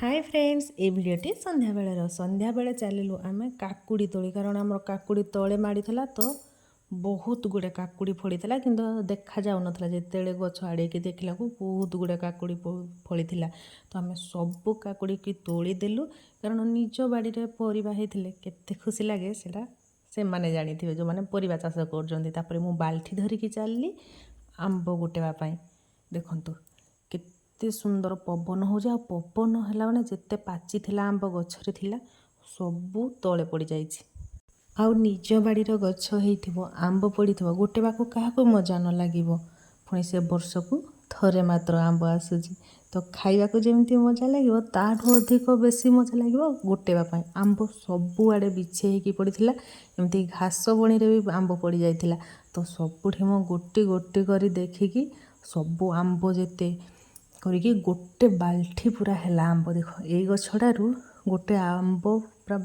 hi friends ये भिडियोटी संध्या baler संध्या बेले चलू आम काकुड़ी तोली कारण आम काकुड़ी तले माड़ी तो बहुत गुड़े काकुड़ी फड़ी कि देखा जाऊन जिते गछ आड़े देखला बहुत गुड़े काकुड़ी फड़ी तो आम सब काकुड़ी की तोली देलु कारण निज बाड़ी परिवा होते केते खुशी लगे से माने जानी थे जो मैंने परिवा चाष कर बाल्टी धरिकी चलली आंब गुटेवाई देखु केते सुंदर पवन हो पवन है मैंने जिते पाची आंब गचरे थिला सबू तले पड़ जाइए आउ निज बाड़ी गछ हो आंब पड़ी गोटे क्या मजा न लगे पुणी से वर्ष को थरे मात्र आंब आसूची तो खाइबा जमी मजा लगे ताठू अधिक बेसी मजा लगे गोटेवाई आंब सबुआड़े बिछे होगी पड़ा एमती घास बणी भी आंब पड़ जाता तो सबुठी मो गोटी गोटी कर देखिकी सबू आंब जेते करिकी गोटे बाल्टी पूरा है आंब देख ये गछड़ू गोटे आंब पूरा